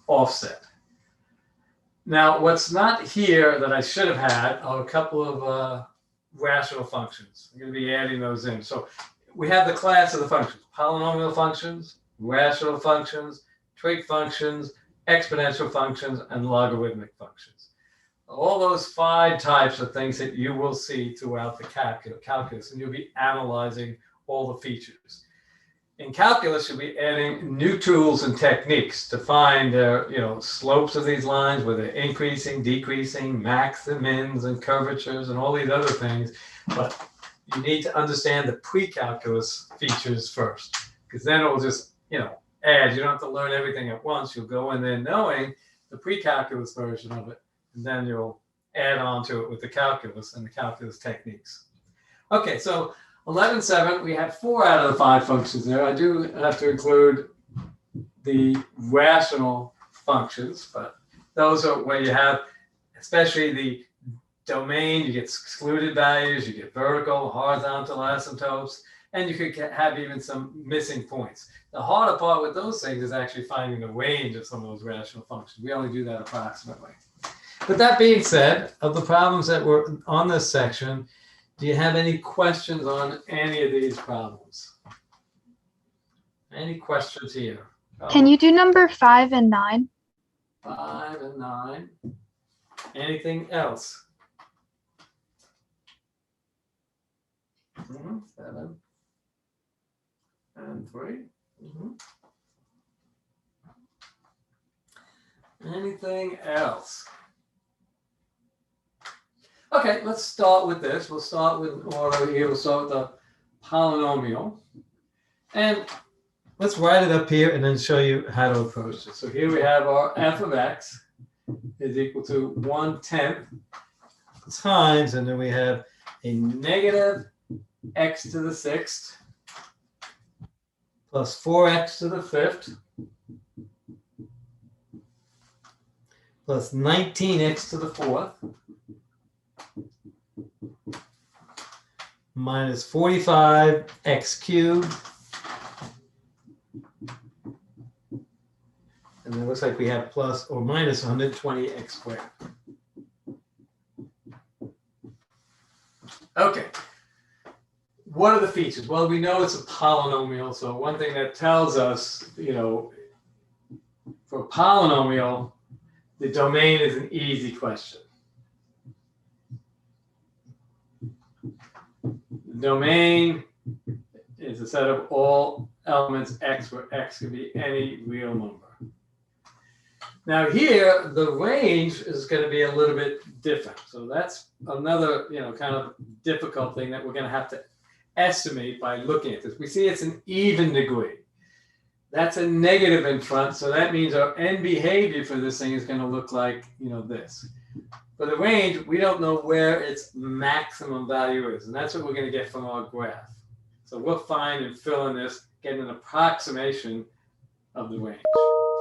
offset. Now, what's not here that I should have had are a couple of rational functions. I'm going to be adding those in. So we have the class of the functions: polynomial functions, rational functions, trig functions, exponential functions, and logarithmic functions. All those 5 types of things that you will see throughout the calculus, and you'll be analyzing all the features. In calculus, you'll be adding new tools and techniques to find slopes of these lines, whether they're increasing, decreasing, max and mins, and curvatures, and all these other things. But you need to understand the pre-calculus features first, because then it will just add. You don't have to learn everything at once. You'll go in there knowing the pre-calculus version of it, and then you'll add on to it with the calculus and the calculus techniques. Okay, so 11.7, we have 4 out of the 5 functions there. I do have to include the rational functions, but those are where you have, especially the domain, you get excluded values, you get vertical, horizontal asymptotes, and you could have even some missing points. The harder part with those things is actually finding the range of some of those rational functions. We only do that approximately. But that being said, of the problems that were on this section, do you have any questions on any of these problems? Any questions here? Can you do number 5 and 9? 5 and 9. Anything else? 7 and 3. Anything else? Okay, let's start with this. We'll start with order here. We'll start with the polynomial. And let's write it up here and then show you how to approach it. So here we have our f of x is equal to 1/10 times, and then we have a negative x to the 6th plus 4x to the 5th plus 19x to the 4th minus 45x cubed. And then it looks like we have plus or minus 120x squared. Okay. What are the features? Well, we know it's a polynomial. So one thing that tells us, for a polynomial, the domain is an easy question. The domain is a set of all elements x, where x can be any real number. Now here, the range is going to be a little bit different. So that's another, kind of difficult thing that we're going to have to estimate by looking at this. We see it's an even degree. That's a negative in front, so that means our end behavior for this thing is going to look like, this. For the range, we don't know where its maximum value is, and that's what we're going to get from our graph. So we'll find and fill in this, get an approximation of the range.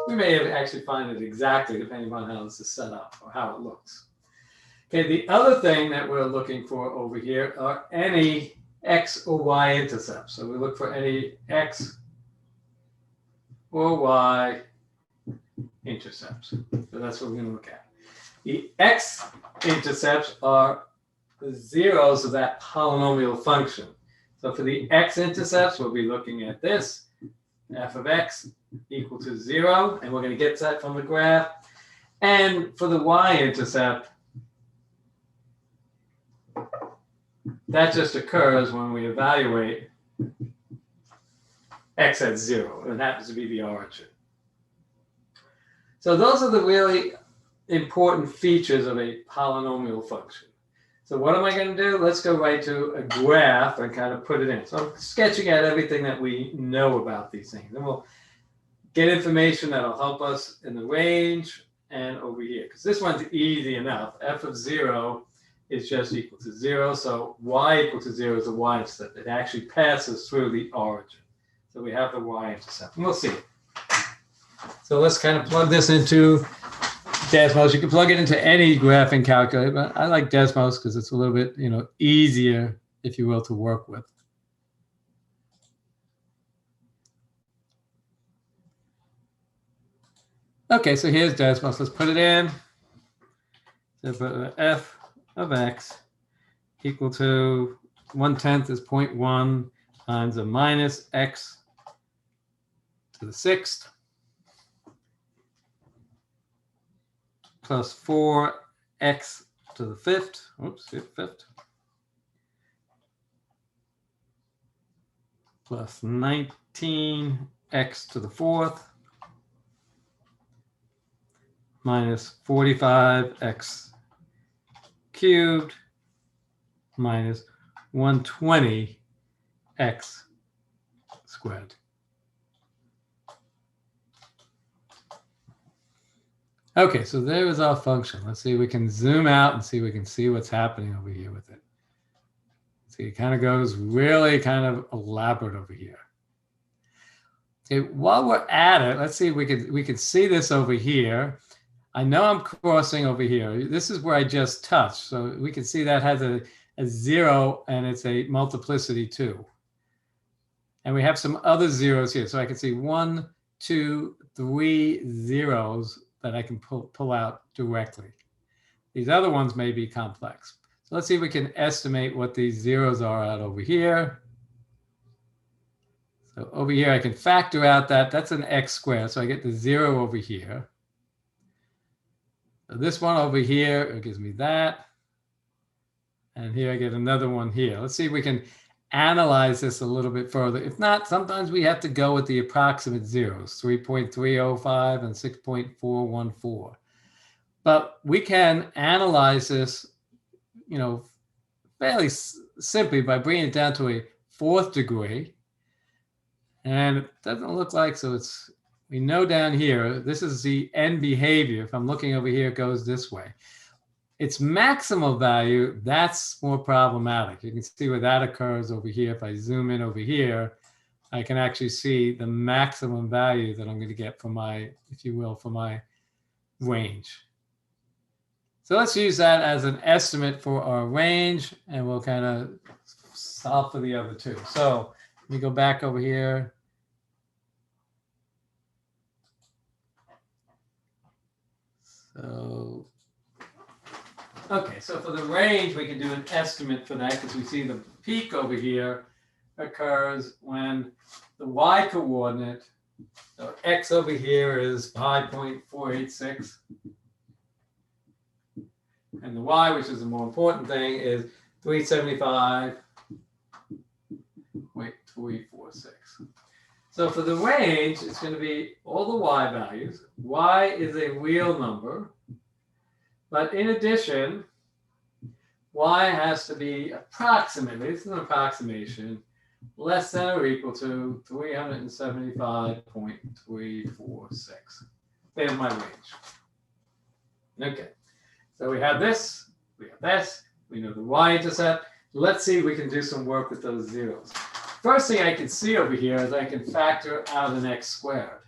We may actually find it exactly, depending on how this is set up or how it looks. Okay, the other thing that we're looking for over here are any x or y intercepts. So we look for any x or y intercepts. So that's what we're going to look at. The x-intercepts are the zeros of that polynomial function. So for the x-intercepts, we'll be looking at this, f of x equal to 0, and we're going to get that from the graph. And for the y-intercept, that just occurs when we evaluate x at 0, and it happens to be the origin. So those are the really important features of a polynomial function. So what am I going to do? Let's go right to a graph and kind of put it in. So I'm sketching out everything that we know about these things. And we'll get information that'll help us in the range and over here. Because this one's easy enough. F of 0 is just equal to 0. So y equal to 0 is a y-intercept. It actually passes through the origin. So we have the y-intercept. And we'll see it. So let's kind of plug this into Desmos. You can plug it into any graphing calculator, but I like Desmos because it's a little bit, easier, if you will, to work with. Okay, so here's decimals. Let's put it in. So put f of x equal to 1/10 is 0.1 times a minus x to the 6th plus 4x to the 5th. Oops, 5th. Plus 19x to the 4th minus 45x cubed minus 120x squared. Okay, so there is our function. Let's see if we can zoom out and see if we can see what's happening over here with it. See, it kind of goes really kind of elaborate over here. Okay, while we're at it, let's see if we could see this over here. I know I'm crossing over here. This is where I just touched. So we can see that has a 0 and it's a multiplicity too. And we have some other zeros here. So I can see 1, 2, 3 zeros that I can pull out directly. These other ones may be complex. So let's see if we can estimate what these zeros are out over here. So over here, I can factor out that. That's an x squared. So I get the 0 over here. So this one over here, it gives me that. And here I get another one here. Let's see if we can analyze this a little bit further. If not, sometimes we have to go with the approximate zeros, 3.305 and 6.414. But we can analyze this, you know, fairly simply by bringing it down to a 4th degree. And it doesn't look like, so it's, we know down here, this is the end behavior. If I'm looking over here, it goes this way. Its maximal value, that's more problematic. You can see where that occurs over here. If I zoom in over here, I can actually see the maximum value that I'm going to get for my, if you will, for my range. So let's use that as an estimate for our range, and we'll kind of solve for the other two. So let me go back over here. So, okay, so for the range, we can do an estimate for that because we see the peak over here occurs when the y coordinate, so x over here is 5.486. And the y, which is the more important thing, is 375.346. So for the range, it's going to be all the y values. Y is a real number. But in addition, y has to be approximately, this is an approximation, less than or equal to 375.346. There's my range. Okay. So we have this, we have this, we know the y-intercept. Let's see if we can do some work with those zeros. First thing I can see over here is I can factor out an x squared.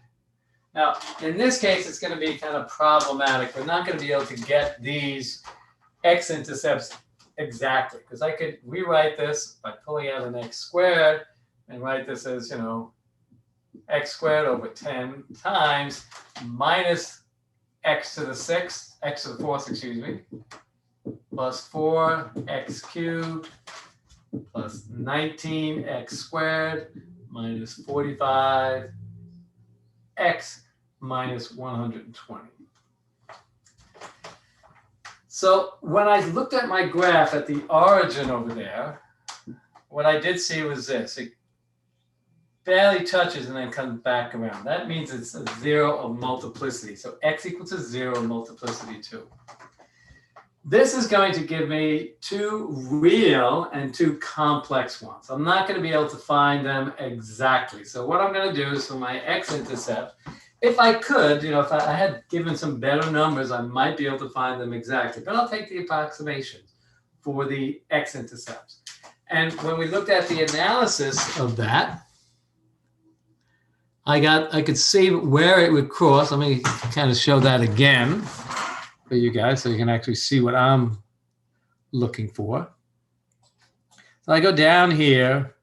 Now, in this case, it's going to be kind of problematic. We're not going to be able to get these x-intercepts exactly, because I could rewrite this by pulling out an x squared and write this as, you know, x squared over 10 times minus x to the 6th, x to the 4th, excuse me, plus 4x cubed plus 19x squared minus 45x minus 120. So when I looked at my graph at the origin over there, what I did see was this. It barely touches and then comes back around. That means it's a 0 of multiplicity. So x equals to 0 multiplicity 2. This is going to give me 2 real and 2 complex ones. I'm not going to be able to find them exactly. So what I'm going to do is for my x-intercept, if I could, you know, if I had given some better numbers, I might be able to find them exactly. But I'll take the approximations for the x-intercepts. And when we looked at the analysis of that, I could see where it would cross. Let me kind of show that again for you guys so you can actually see what I'm looking for. So I go down here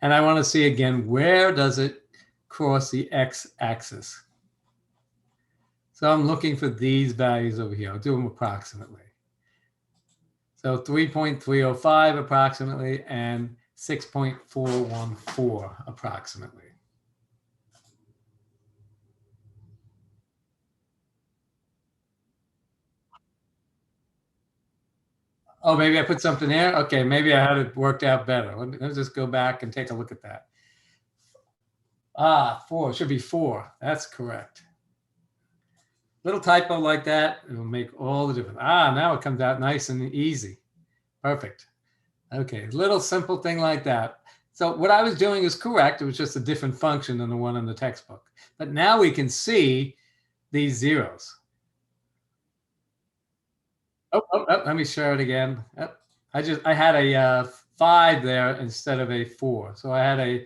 and I want to see again, where does it cross the x-axis? So I'm looking for these values over here. I'll do them approximately. So 3.305 approximately and 6.414 approximately. Oh, maybe I put something there? Okay, maybe I had it worked out better. Let's just go back and take a look at that. 4, it should be 4. That's correct. Little typo like that, it will make all the difference. Now it comes out nice and easy. Perfect. Okay, little simple thing like that. So what I was doing is correct. It was just a different function than the one in the textbook. But now we can see these zeros. Let me share it again. I had a 5 there instead of a 4. So I had a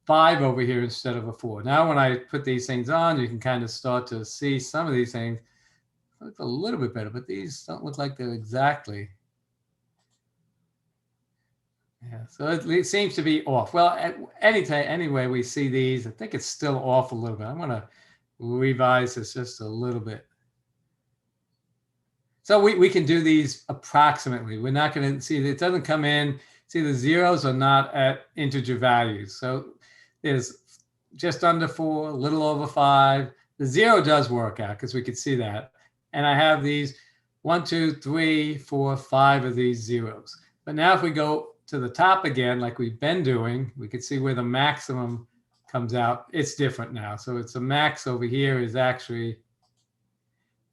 5 over here instead of a 4. Now when I put these things on, you can kind of start to see some of these things look a little bit better, but these don't look like they're exactly. Yeah, so it seems to be off. Well, anyway, we see these. I think it's still off a little bit. I'm going to revise this just a little bit. So we can do these approximately. We're not going to see, it doesn't come in. See, the zeros are not at integer values. So there's just under 4, a little over 5. The 0 does work out because we could see that. And I have these 1, 2, 3, 4, 5 of these zeros. But now if we go to the top again, like we've been doing, we can see where the maximum comes out. It's different now. So it's a max over here is actually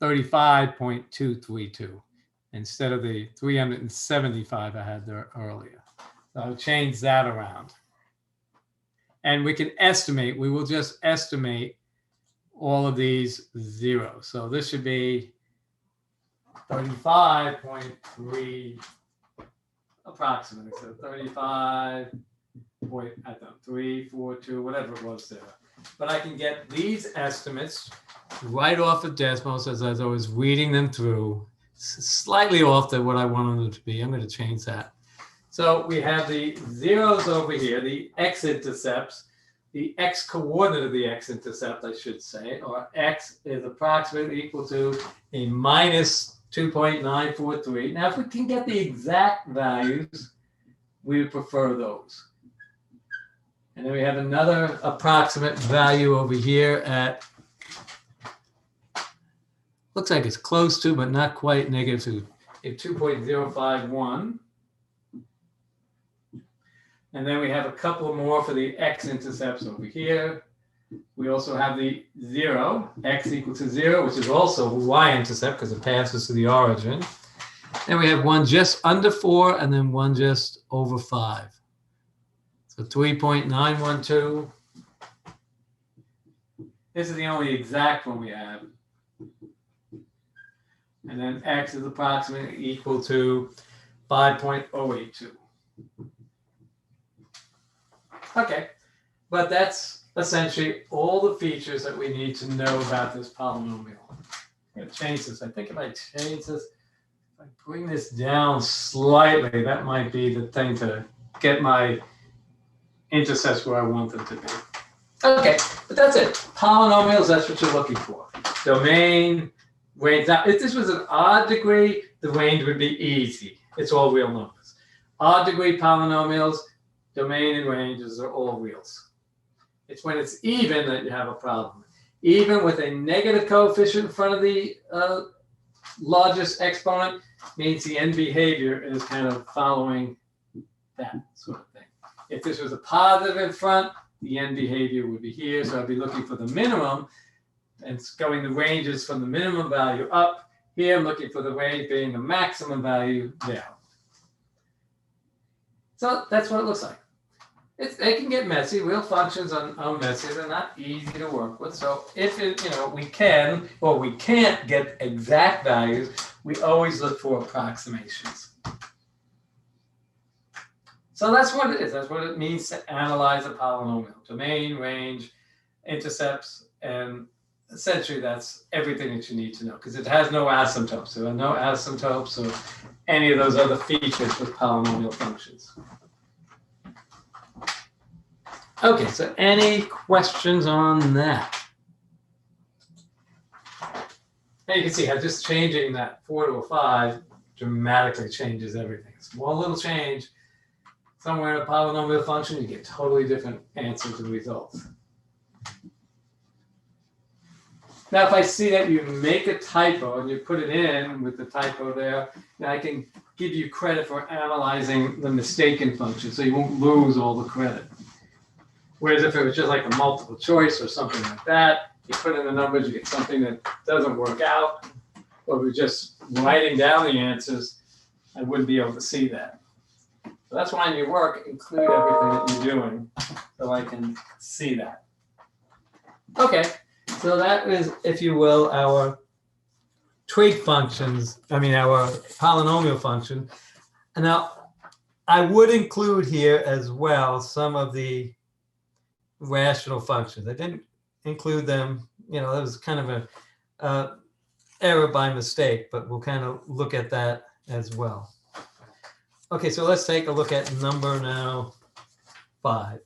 35.232 instead of the 375 I had there earlier. So I'll change that around. And we can estimate, we will just estimate all of these zeros. So this should be 35.3 approximately. So 35.342, whatever it was there. But I can get these estimates right off of Desmos as I was reading them through, slightly off than what I wanted them to be. I'm going to change that. So we have the zeros over here, the X-Intercepts, the X coordinate of the X-Intercept, I should say, or X is approximately equal to a minus 2.943. Now, if we can get the exact values, we would prefer those. And then we have another approximate value over here at, looks like it's close to, but not quite negative 2.051. And then we have a couple more for the X-intercepts over here. We also have the 0, X equal to 0, which is also a Y-intercept because it passes to the origin. Then we have one just under 4 and then one just over 5. So 3.912. This is the only exact one we have. And then X is approximately equal to 5.082. Okay, but that's essentially all the features that we need to know about this polynomial. I'm going to change this. I think if I change this, if I bring this down slightly, that might be the thing to get my intercepts where I want them to be. Okay, but that's it. Polynomials, that's what you're looking for. Domain, range. Now, if this was an odd degree, the range would be easy. It's all real numbers. Odd degree polynomials, domain and ranges are all reals. It's when it's even that you have a problem. Even with a negative coefficient in front of the largest exponent means the end behavior is kind of following that sort of thing. If this was a positive in front, the end behavior would be here. So I'd be looking for the minimum and going the ranges from the minimum value up. Here I'm looking for the range being the maximum value down. So that's what it looks like. They can get messy. Real functions are messy. They're not easy to work with. So if we can or we can't get exact values, we always look for approximations. So that's what it is. That's what it means to analyze a polynomial. Domain, range, intercepts, and essentially that's everything that you need to know because it has no asymptotes. There are no asymptotes or any of those other features with polynomial functions. Okay, so any questions on that? And you can see how just changing that 4 to a 5 dramatically changes everything. It's one little change somewhere in a polynomial function, you get totally different answers and results. Now, if I see that you make a typo and you put it in with the typo there, then I can give you credit for analyzing the mistaken function, so you won't lose all the credit. Whereas if it was just like a multiple choice or something like that, you put in the numbers, you get something that doesn't work out, or if we're just writing down the answers, I wouldn't be able to see that. So that's why in your work, include everything that you're doing so I can see that. Okay. So that is, if you will, our trig functions, our polynomial function. And now I would include here as well some of the rational functions. I didn't include them, that was kind of a error by mistake, but we'll kind of look at that as well. Okay, so let's take a look at number now 5.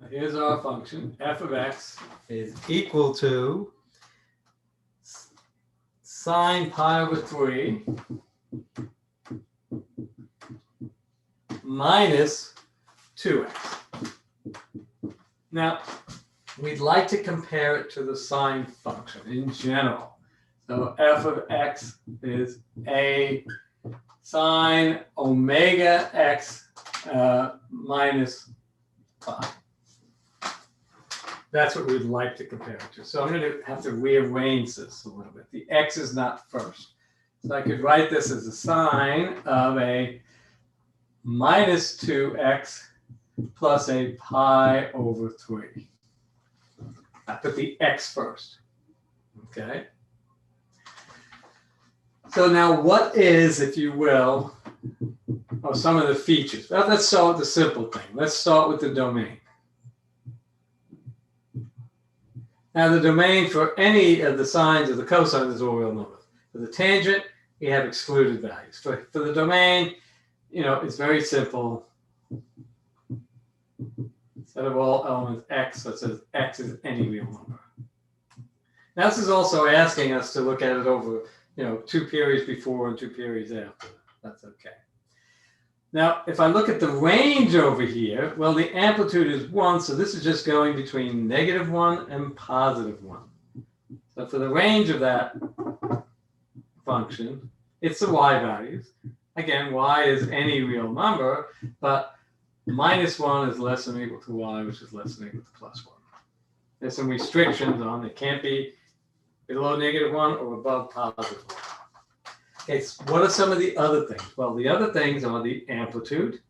Here's our function. F of x is equal to sine pi over 3 minus 2x. Now, we'd like to compare it to the sine function in general. So f of x is a sine omega x minus pi. That's what we'd like to compare it to. So I'm going to have to rearrange this a little bit. The x is not first. So I could write this as a sine of a minus 2x plus a pi over 3. I put the x first. Okay. So now what is, if you will, some of the features? Well, let's start with the simple thing. Let's start with the domain. Now, the domain for any of the sines or the cosines is all real numbers. For the tangent, we have excluded values. For the domain, it's very simple. Instead of all elements x, so it says x is any real number. Now, this is also asking us to look at it over, 2 periods before and 2 periods after. That's okay. Now, if I look at the range over here, well, the amplitude is 1, so this is just going between -1 and +1. So for the range of that function, it's the y values. Again, y is any real number, but -1 is less than or equal to y, which is less than or equal to +1. There's some restrictions on it. Can't be below -1 or above +1. Okay, so what are some of the other things? Well, the other things are the amplitude,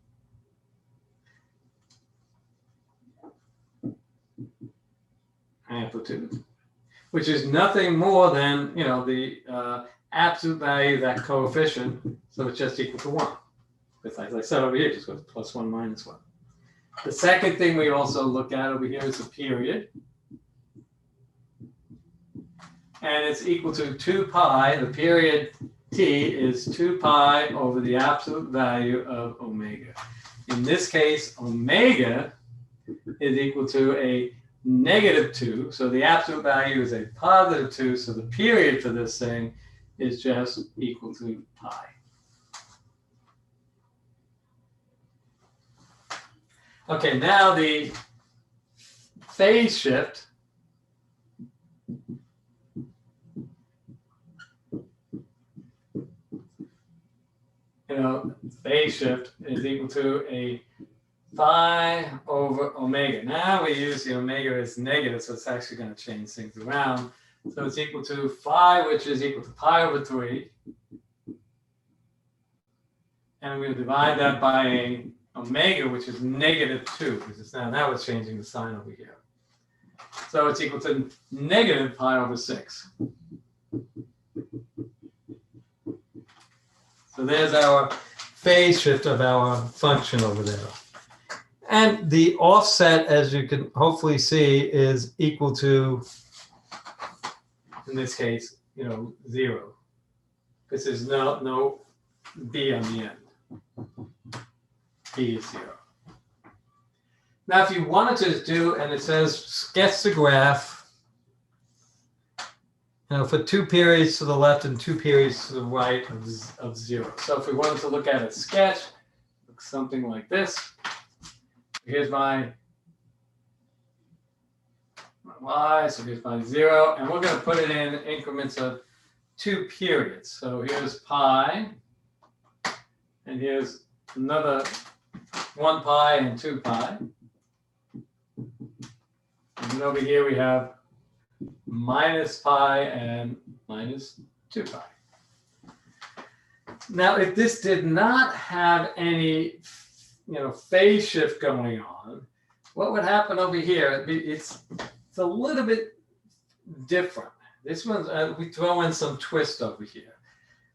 which is nothing more than, the absolute value of that coefficient, so it's just equal to 1. As I said over here, just goes +1 minus 1. The second thing we also look at over here is the period. And it's equal to 2 pi, the period t is 2 pi over the absolute value of omega. In this case, omega is equal to a -2. So the absolute value is a +2. So the period for this thing is just equal to pi. Okay, now the phase shift. Phase shift is equal to a phi over omega. Now we use the omega as negative, so it's actually going to change things around. So it's equal to phi, which is equal to pi over 3. And I'm going to divide that by a omega, which is -2, because it's now it's changing the sign over here. So it's equal to negative pi over 6. So there's our phase shift of our function over there. And the offset, as you can hopefully see, is equal to, in this case, 0. Because there's no b on the end. B is 0. Now, if you wanted to do, and it says sketch the graph, for 2 periods to the left and 2 periods to the right of 0. So if we wanted to look at a sketch, looks something like this. Here's my y, so here's my 0, and we're going to put it in increments of 2 periods. So here's pi, and here's another 1 pi and 2 pi. And then over here we have minus pi and minus 2 pi. Now, if this did not have any, phase shift going on, what would happen over here? It's a little bit different. This one's, we throw in some twist over here.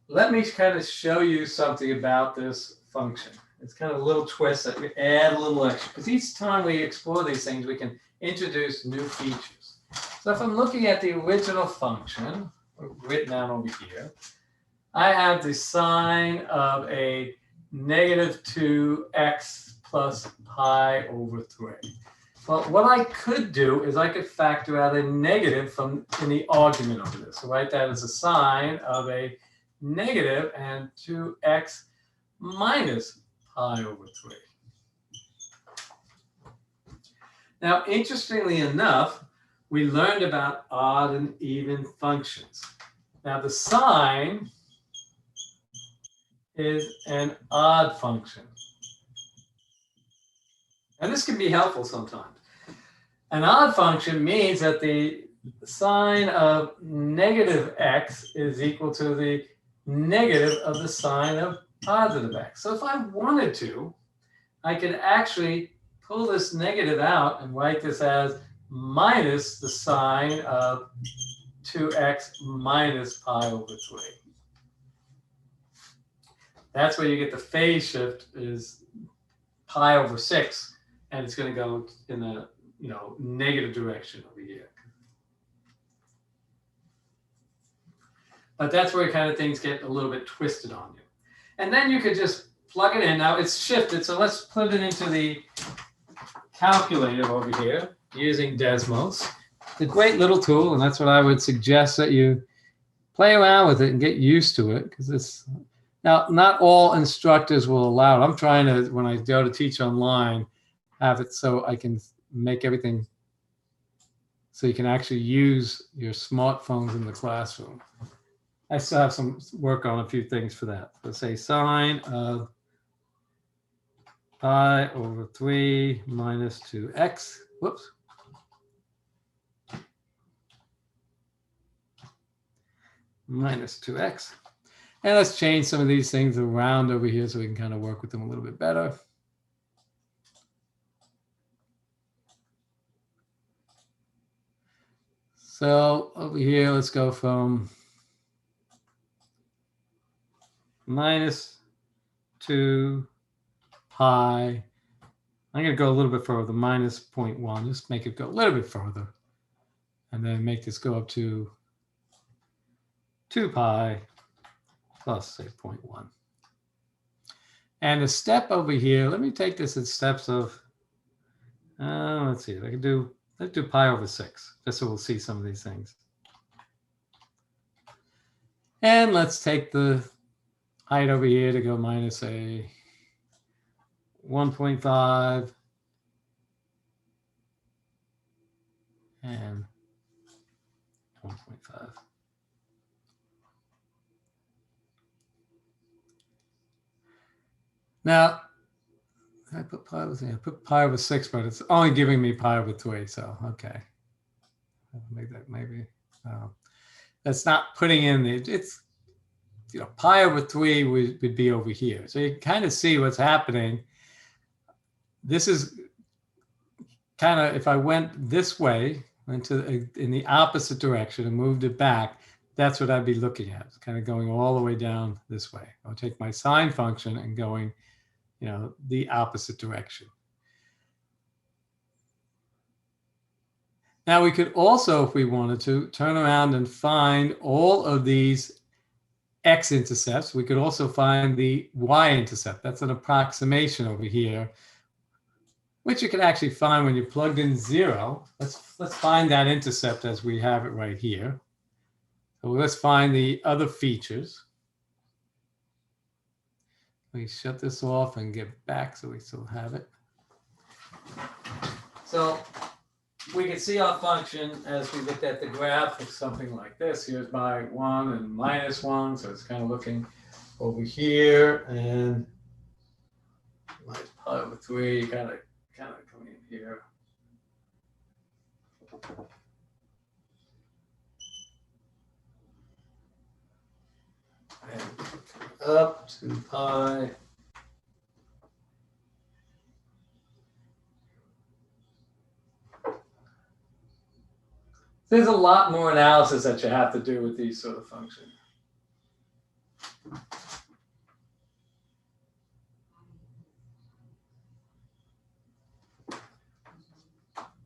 Let me kind of show you something about this function. It's kind of a little twist that we add a little extra, because each time we explore these things, we can introduce new features. So if I'm looking at the original function, written down over here, I have the sine of a negative 2x plus pi over 3. Well, what I could do is I could factor out a negative in the argument over this. So write that as a sine of a negative and 2x minus pi over 3. Now, interestingly enough, we learned about odd and even functions. Now, the sine is an odd function. And this can be helpful sometimes. An odd function means that the sine of negative x is equal to the negative of the sine of positive x. So if I wanted to, I could actually pull this negative out and write this as minus the sine of 2x minus pi over 3. That's where you get the phase shift is pi over 6, and it's going to go in the negative direction over here. But that's where kind of things get a little bit twisted on you. And then you could just plug it in. Now it's shifted, so let's put it into the calculator over here using Desmos. It's a great little tool, and that's what I would suggest that you play around with it and get used to it, because it's now not all instructors will allow it. I'm trying to, when I go to teach online, have it so I can make everything so you can actually use your smartphones in the classroom. I still have some work on a few things for that. Let's say sine of pi over 3 minus 2x. Whoops. Minus 2x. And let's change some of these things around over here so we can kind of work with them a little bit better. So over here, let's go from minus 2 pi. I'm going to go a little bit further, minus 0.1. Just make it go a little bit further. And then make this go up to 2 pi plus, say, 0.1. And the step over here, let me take this in steps of, let's see, let's do pi over 6, just so we'll see some of these things. And let's take the height over here to go minus a 1.5 and 1.5. Now, I put pi over 6, but it's only giving me pi over 3, so okay. I'll make that maybe. That's not putting in the, it's, pi over 3 would be over here. So you can kind of see what's happening. This is kind of, if I went this way, in the opposite direction and moved it back, that's what I'd be looking at. It's kind of going all the way down this way. I'll take my sine function and going, the opposite direction. Now we could also, if we wanted to, turn around and find all of these X-intercepts. We could also find the Y-intercept. That's an approximation over here. which you can actually find when you plugged in 0. Let's find that intercept as we have it right here. So let's find the other features. We shut this off and get back so we still have it. So we can see our function as we looked at the graph. It's something like this. Here's my 1 and -1. So it's kind of looking over here, and minus pi over 3, kind of coming in here. And up to pi. There's a lot more analysis that you have to do with these sort of functions.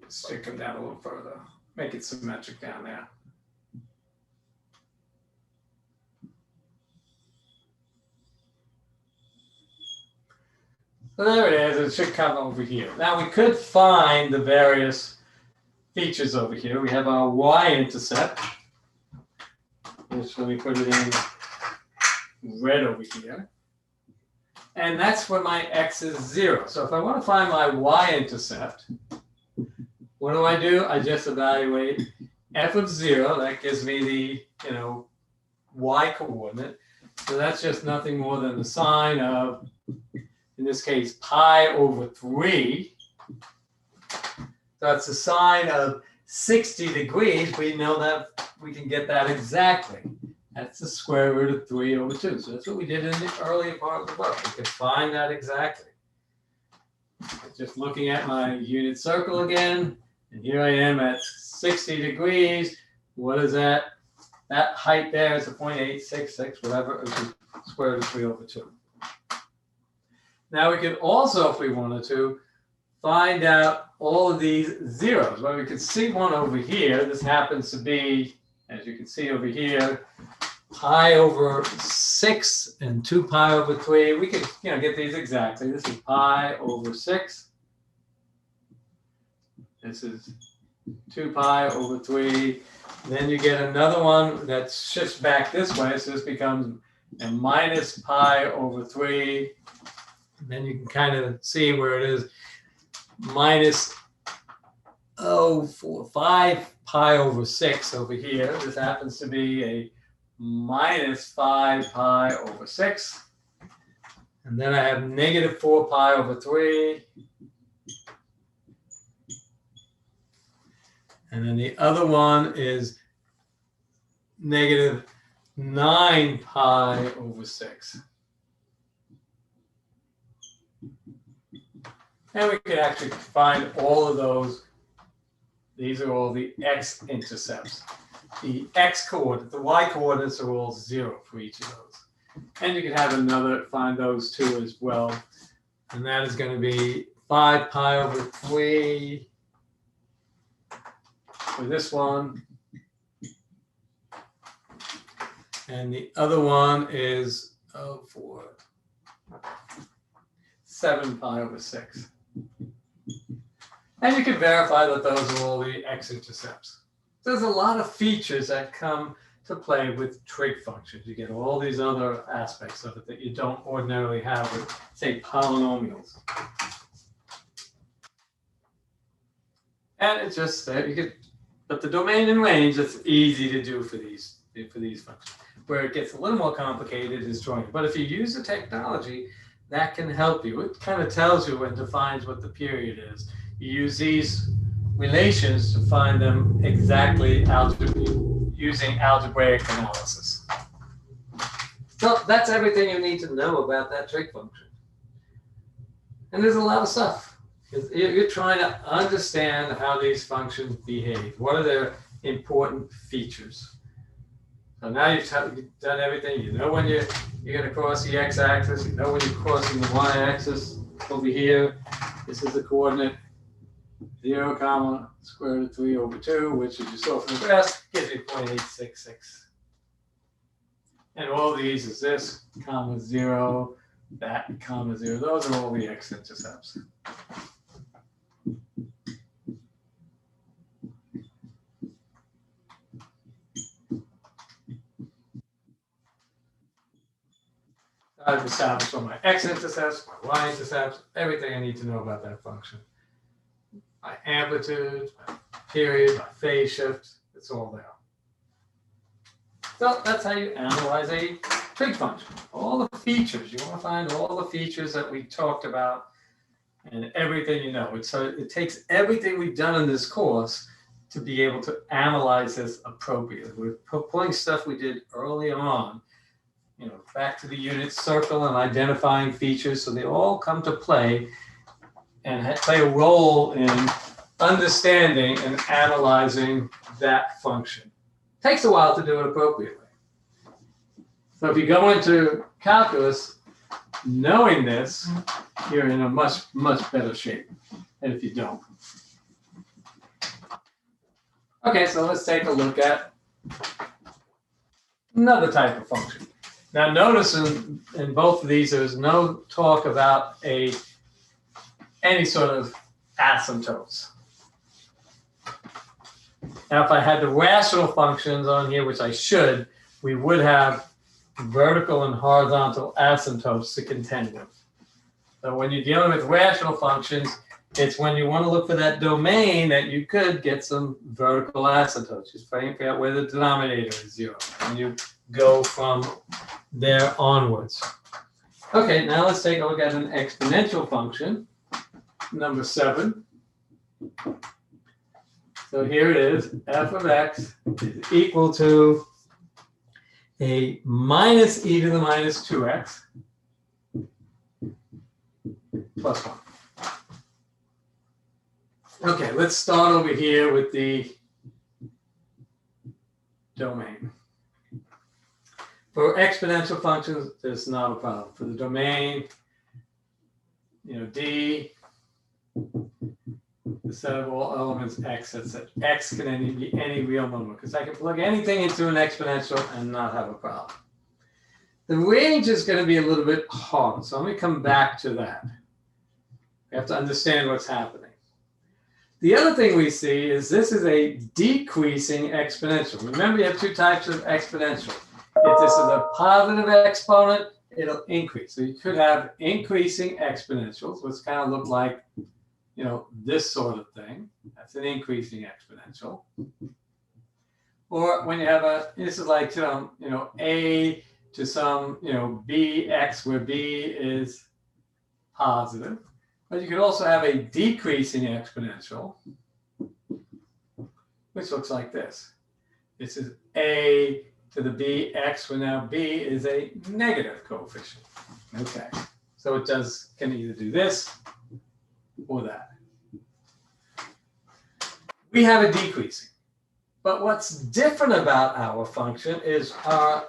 Stick them down a little further. Make it symmetric down there. So there it is. It should come over here. Now we could find the various features over here. We have our y-intercept, which let me put it in red over here. And that's when my x is 0. So if I want to find my y-intercept, what do? I just evaluate f of 0. That gives me the, y coordinate. So that's just nothing more than the sine of, in this case, pi over 3. That's the sine of 60 degrees. We know that we can get that exactly. That's the square root of 3 over 2. So that's what we did in the earlier part of the book. We could find that exactly. Just looking at my unit circle again. And here I am at 60 degrees. What is that? That height there is a 0.866, whatever, which is square root of 3 over 2. Now we could also, if we wanted to, find out all of these zeros. Well, we could see one over here. This happens to be, as you can see over here, pi over 6 and 2 pi over 3. We could get these exactly. This is pi over 6. This is 2 pi over 3. Then you get another one that shifts back this way. So this becomes a minus pi over 3. And then you can kind of see where it is minus 5 pi over 6 over here. This happens to be a minus 5 pi over 6. And then I have negative 4 pi over 3. And then the other one is negative 9 pi over 6. And we could actually find all of those. These are all the x-intercepts. The x coordinate, the y coordinates are all 0 for each of those. And you can have find those two as well. And that is going to be 5 pi over 3 for this one. And the other one is 7 pi over 6. And you can verify that those are all the x-intercepts. There's a lot of features that come to play with trig functions. You get all these other aspects of it that you don't ordinarily have with, say, polynomials. And it's just that but the domain and range, it's easy to do for these functions. Where it gets a little more complicated is drawing. But if you use the technology, that can help you. It kind of tells you and defines what the period is. You use these relations to find them exactly using algebraic analysis. So that's everything you need to know about that trig function. And there's a lot of stuff. You're trying to understand how these functions behave. What are their important features? So now you've done everything. You know when you're going to cross the x-axis. You know when you're crossing the y-axis over here. This is the coordinate 0, comma, square root of 3 over 2, which, as you saw from the graph, gives you 0.866. And all these is this, comma 0, that, comma 0. Those are all the x-intercepts. I've established all my X-intercepts, my Y-intercepts, everything I need to know about that function. My amplitude, my period, my phase shift, it's all there. So that's how you analyze a trig function. All the features, you want to find all the features that we talked about and everything you know. So it takes everything we've done in this course to be able to analyze this appropriately. We're pulling stuff we did early on, you know, back to the unit circle and identifying features, so they all come to play and play a role in understanding and analyzing that function. It takes a while to do it appropriately. So if you go into calculus knowing this, you're in a much, much better shape than if you don't. Okay, so let's take a look at another type of function. Now notice in both of these, there's no talk about any sort of asymptotes. Now if I had the rational functions on here, which I should, we would have vertical and horizontal asymptotes to contend with. So when you're dealing with rational functions, it's when you want to look for that domain that you could get some vertical asymptotes. Just figure out where the denominator is 0. And you go from there onwards. Okay, now let's take a look at an exponential function, number 7. So here it is, f of x is equal to a minus e to the minus 2x plus 1. Okay, let's start over here with the domain. For exponential functions, there's not a problem. For the domain, you know, d, the set of all elements x, that's it. X can be any real number, because I can plug anything into an exponential and not have a problem. The range is going to be a little bit hard, so let me come back to that. We have to understand what's happening. The other thing we see is this is a decreasing exponential. Remember, you have two types of exponential. If this is a positive exponent, it'll increase. So you could have increasing exponentials, which kind of look like, you know, this sort of thing. That's an increasing exponential. Or when you have this is like some, you know, a to some, you know, bx, where b is positive. But you could also have a decreasing exponential, which looks like this. This is a to the bx, where now b is a negative coefficient. Okay, so it can either do this or that. We have a decreasing. But what's different about our function is our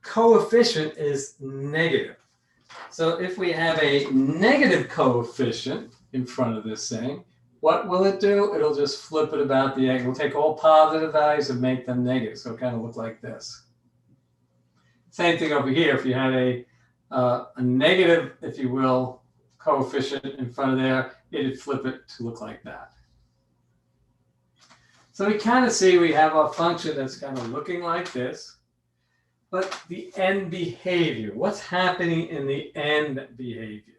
coefficient is negative. So if we have a negative coefficient in front of this thing, what will it do? It'll just flip it about the egg. We'll take all positive values and make them negative. So it kind of look like this. Same thing over here. If you had a negative, if you will, coefficient in front of there, it'd flip it to look like that. So we kind of see we have a function that's kind of looking like this. But the end behavior, what's happening in the end behavior?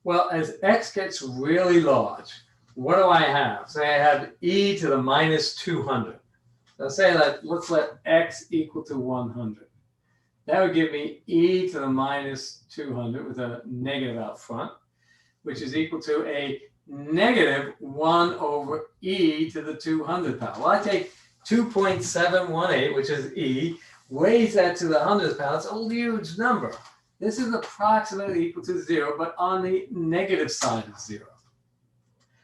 Well, as x gets really large, what do I have? Say I have e to the minus 200. So say that, let's let x equal to 100. That would give me e to the minus 200 with a negative out front, which is equal to a negative 1 over e to the 200th power. Well, I take 2.718, which is e, raise that to the 100th power. It's a huge number. This is approximately equal to 0, but on the negative side of 0.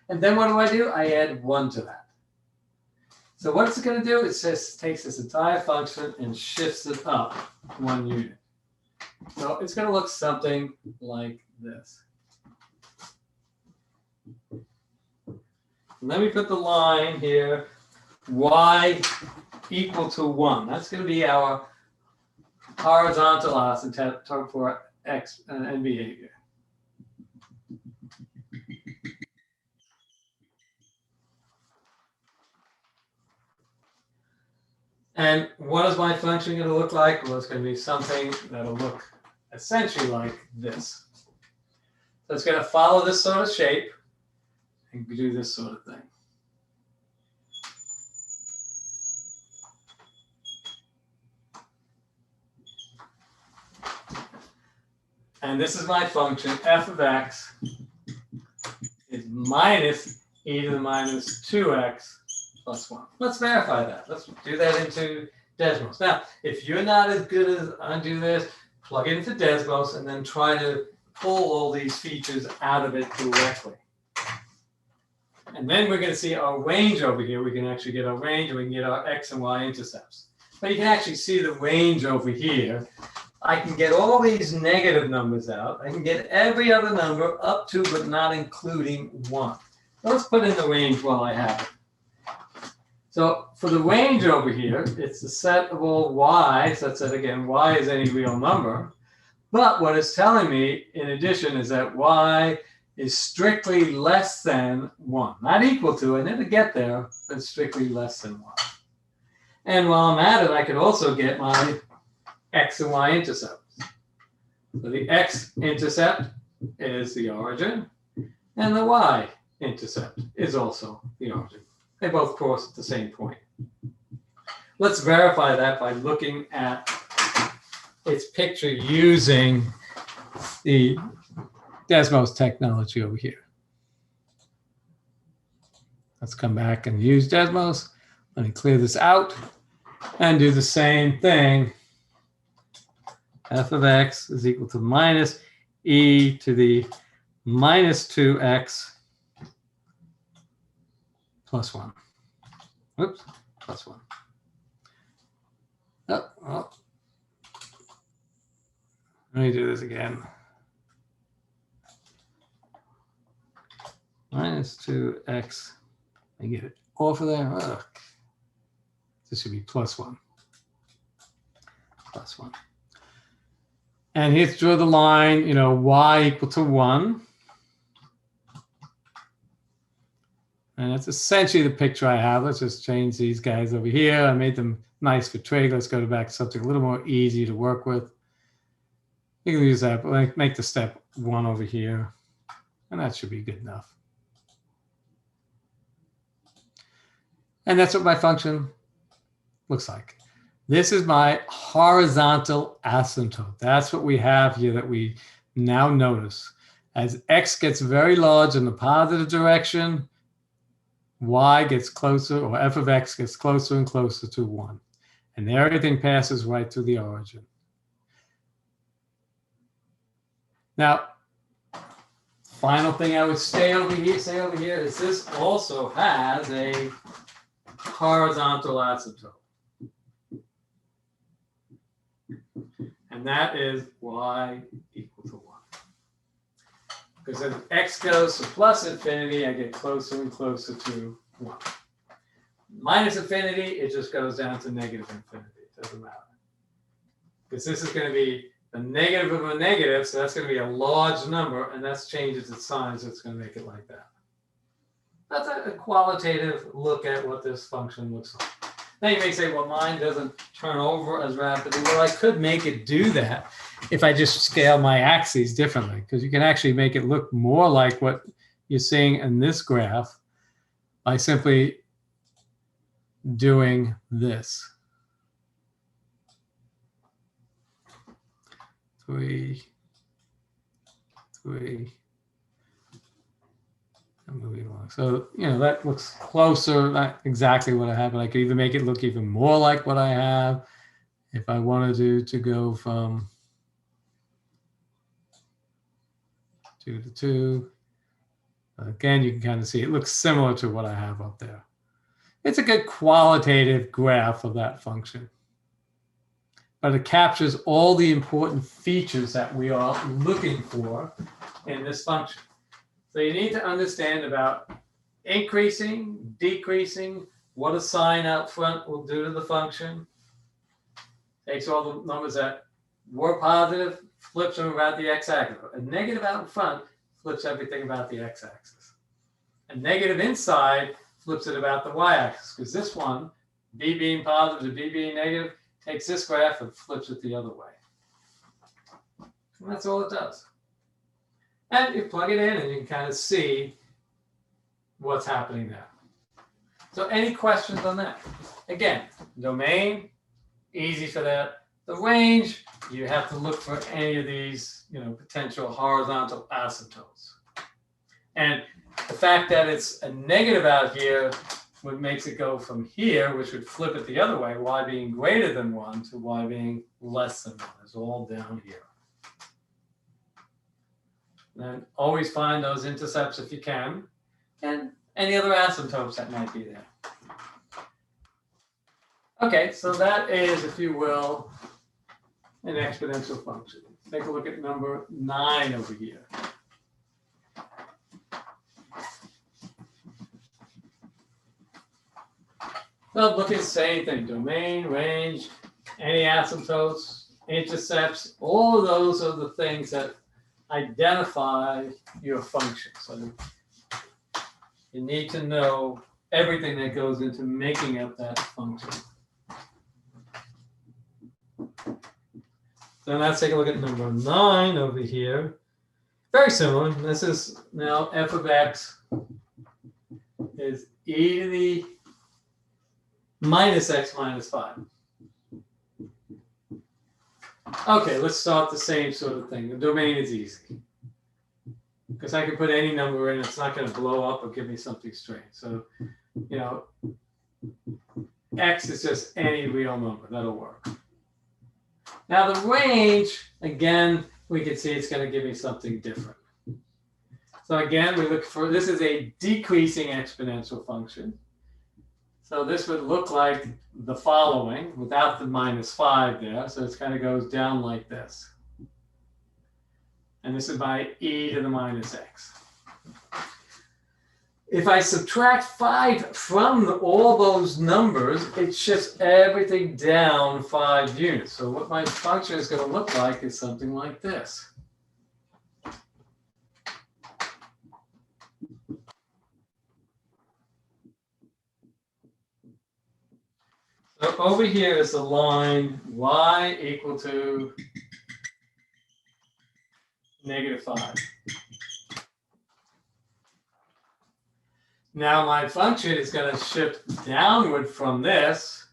And then what do? I add 1 to that. So what it's going to do, it just takes this entire function and shifts it up 1 unit. So it's going to look something like this. Let me put the line here, y equal to 1. That's going to be our horizontal asymptote for x and behavior. And what is my function going to look like? Well, it's going to be something that'll look essentially like this. So it's going to follow this sort of shape and do this sort of thing. And this is my function, f of x is minus e to the minus 2x plus 1. Let's verify that. Let's do that into Desmos. Now, if you're not as good as I do this, plug it into Desmos and then try to pull all these features out of it directly. And then we're going to see our range over here. We can actually get our range and we can get our x and y intercepts. But you can actually see the range over here. I can get all these negative numbers out. I can get every other number up to but not including 1. Let's put in the range while I have it. So for the range over here, it's the set of all y. So that's it again, y is any real number. But what it's telling me, in addition, is that y is strictly less than 1. Not equal to, I never get there, but strictly less than 1. And while I'm at it, I could also get my x and y intercepts. So the x-intercept is the origin, and the y-intercept is also the origin. They both cross at the same point. Let's verify that by looking at its picture using the Desmos technology over here. Let's come back and use Desmos. Let me clear this out and do the same thing. F of x is equal to minus e to the minus 2x plus 1. Whoops, plus 1. Oh. Let me do this again. Minus 2x. I get it off of there. Ugh. This should be plus 1. Plus 1. And here's draw the line, y equal to 1. And that's essentially the picture I have. Let's just change these guys over here. I made them nice for trig. Let's go back to something a little more easy to work with. You can use that, but make the step 1 over here. And that should be good enough. And that's what my function looks like. This is my horizontal asymptote. That's what we have here that we now notice. As x gets very large in the positive direction, y gets closer, or f of x gets closer and closer to 1. And everything passes right through the origin. Now, final thing I would say over here is this also has a horizontal asymptote. And that is y equal to 1. Because as x goes to plus infinity, I get closer and closer to 1. Minus infinity, it just goes down to negative infinity. It doesn't matter. Because this is going to be the negative of a negative, so that's going to be a large number, and that's changes its sign, so it's going to make it like that. That's a qualitative look at what this function looks like. Now you may say, well, mine doesn't turn over as rapidly. Well, I could make it do that if I just scale my axes differently, because you can actually make it look more like what you're seeing in this graph by simply doing this. 3, 3. I'm moving along. So, that looks closer, not exactly what I have, but I could even make it look even more like what I have if I wanted to go from 2 to 2. Again, you can kind of see it looks similar to what I have up there. It's a good qualitative graph of that function. But it captures all the important features that we are looking for in this function. So you need to understand about increasing, decreasing, what a sign out front will do to the function. Takes all the numbers that were positive, flips them about the x-axis. A negative out in front flips everything about the x-axis. A negative inside flips it about the y-axis, because this one, b being positive to b being negative, takes this graph and flips it the other way. And that's all it does. And you plug it in and you can kind of see what's happening there. So any questions on that? Again, domain, easy for that. The range, you have to look for any of these, potential horizontal asymptotes. And the fact that it's a negative out here, what makes it go from here, which would flip it the other way, y being greater than 1 to y being less than 1 is all down here. And always find those intercepts if you can, and any other asymptotes that might be there. Okay, so that is, if you will, an exponential function. Take a look at number 9 over here. Well, look at the same thing, domain, range, any asymptotes, intercepts, all of those are the things that identify your function. So you need to know everything that goes into making up that function. So let's take a look at number 9 over here. Very similar. This is now f of x is e to the minus x minus 5. Okay, let's start the same sort of thing. The domain is easy, because I can put any number in, it's not going to blow up or give me something strange. So, x is just any real number. That'll work. Now the range, again, we can see it's going to give me something different. So again, we look for, this is a decreasing exponential function. So this would look like the following without the minus 5 there. So it kind of goes down like this. And this is by e to the minus x. If I subtract 5 from all those numbers, it shifts everything down 5 units. So what my function is going to look like is something like this. So over here is the line y equal to negative 5. Now my function is going to shift downward from this,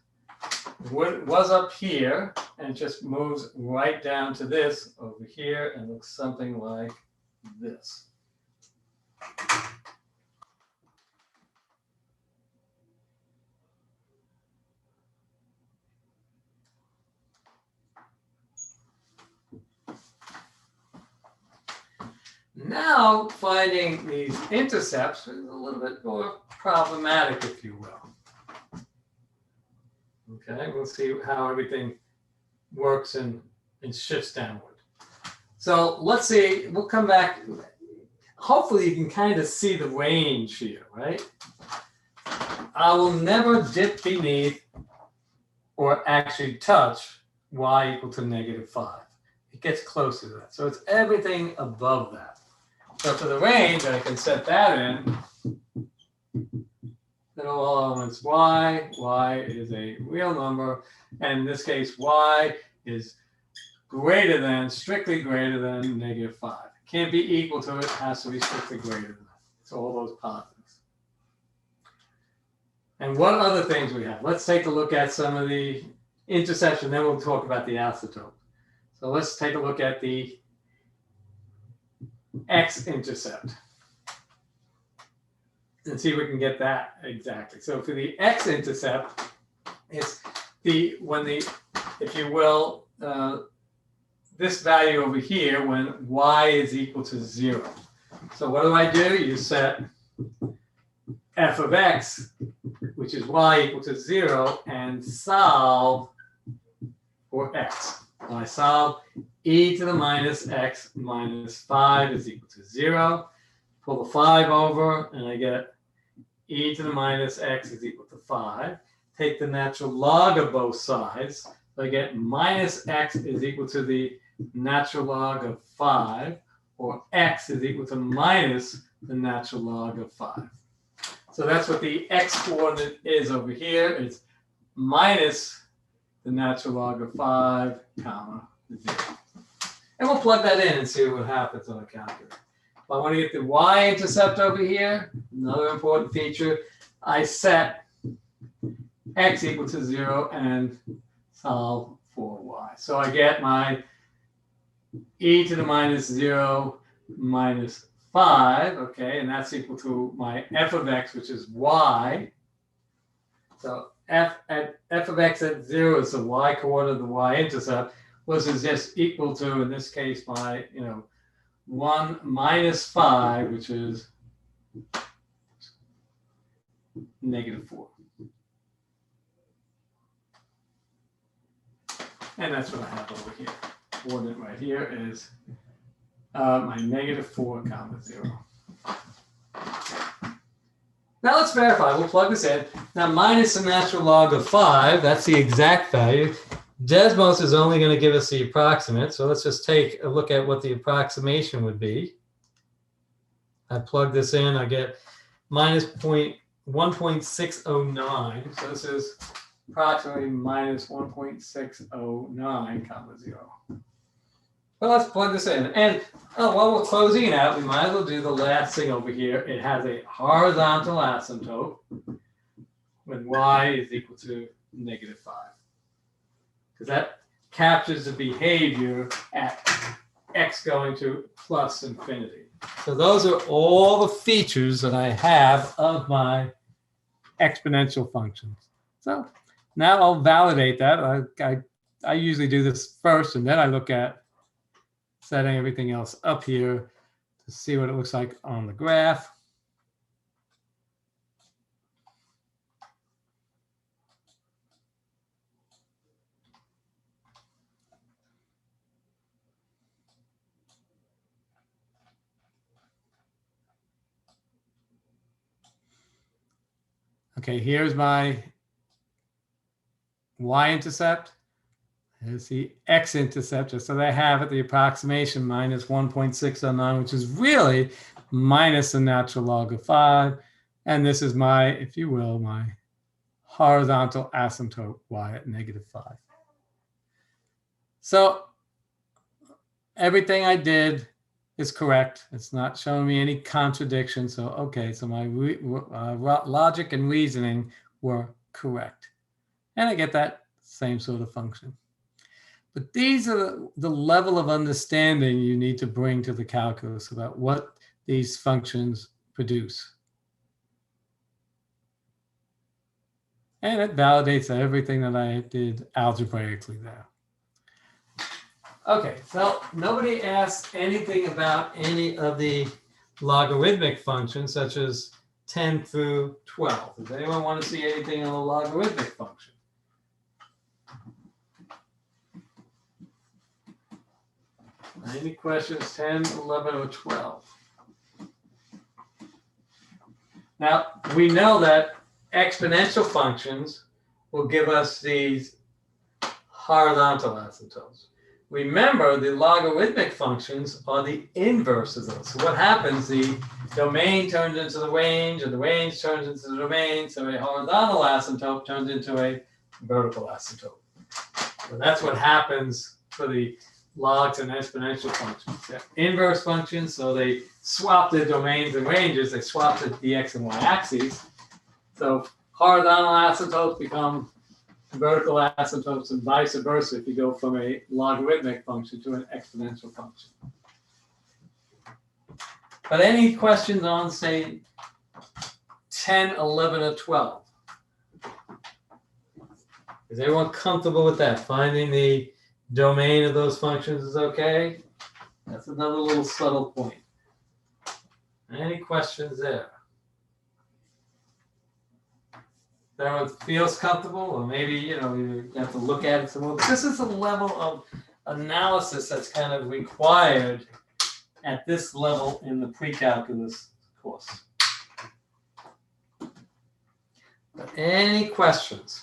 what was up here, and just moves right down to this over here and looks something like this. Now, finding these intercepts is a little bit more problematic, if you will. Okay, we'll see how everything works and shifts downward. So let's see, we'll come back. Hopefully you can kind of see the range here, right? I will never dip beneath or actually touch y equal to negative 5. It gets closer to that. So it's everything above that. So for the range, I can set that in. Then all elements y is a real number, and in this case, y is greater than, strictly greater than negative 5. It can't be equal to it, it has to be strictly greater than that. It's all those positives. And what other things we have? Let's take a look at some of the intercepts, and then we'll talk about the asymptote. So let's take a look at the X-Intercept and see if we can get that exactly. So for the X-Intercept, it's if you will, this value over here when y is equal to 0. So what do? You set f of x, which is y equal to 0, and solve for x. So I solve e to the minus x minus 5 is equal to 0. Pull the 5 over, and I get e to the minus x is equal to 5. Take the natural log of both sides. So I get minus x is equal to the natural log of 5, or x is equal to minus the natural log of 5. So that's what the x coordinate is over here. It's minus the natural log of 5, comma, 0. And we'll plug that in and see what happens on the calculator. If I want to get the y-intercept over here, another important feature, I set x equal to 0 and solve for y. So I get my e to the minus 0 minus 5, okay, and that's equal to my f of x, which is y. So f of x at 0 is the y coordinate of the y-intercept, which is just equal to, in this case, my, 1 minus 5, which is -4. And that's what I have over here. Coordinate right here is my -4, 0. Now let's verify. We'll plug this in. Now minus the natural log of 5, that's the exact value. Desmos is only going to give us the approximate. So let's just take a look at what the approximation would be. I plug this in, I get minus 1.609. So this is approximately minus 1.609, 0. Well, let's plug this in. And while we're closing it out, we might as well do the last thing over here. It has a horizontal asymptote when y is equal to -5. Because that captures the behavior at x going to plus infinity. So those are all the features that I have of my exponential functions. So now I'll validate that. I usually do this first, and then I look at setting everything else up here to see what it looks like on the graph. Okay, here's my y-intercept. Here's the x-intercept. So they have at the approximation minus 1.609, which is really minus the natural log of 5. And this is my, if you will, my horizontal asymptote y at -5. So everything I did is correct. It's not showing me any contradiction. So, okay, so my logic and reasoning were correct. And I get that same sort of function. But these are the level of understanding you need to bring to the calculus about what these functions produce. And it validates everything that I did algebraically there. Okay, so nobody asked anything about any of the logarithmic functions, such as 10 through 12. Does anyone want to see anything on the logarithmic function? Any questions, 10, 11, or 12? Now, we know that exponential functions will give us these horizontal asymptotes. Remember, the logarithmic functions are the inverse of those. So what happens, the domain turns into the range, and the range turns into the domain, so a horizontal asymptote turns into a vertical asymptote. So that's what happens for the logs and exponential functions. They're inverse functions, so they swap their domains and ranges. They swap the x and y axes. So horizontal asymptotes become vertical asymptotes and vice versa if you go from a logarithmic function to an exponential function. But any questions on, say, 10, 11, or 12? Is everyone comfortable with that? Finding the domain of those functions is okay? That's another little subtle point. Any questions there? Everyone feels comfortable, or maybe you have to look at it some more. But this is a level of analysis that's kind of required at this level in the pre-calculus course. But any questions?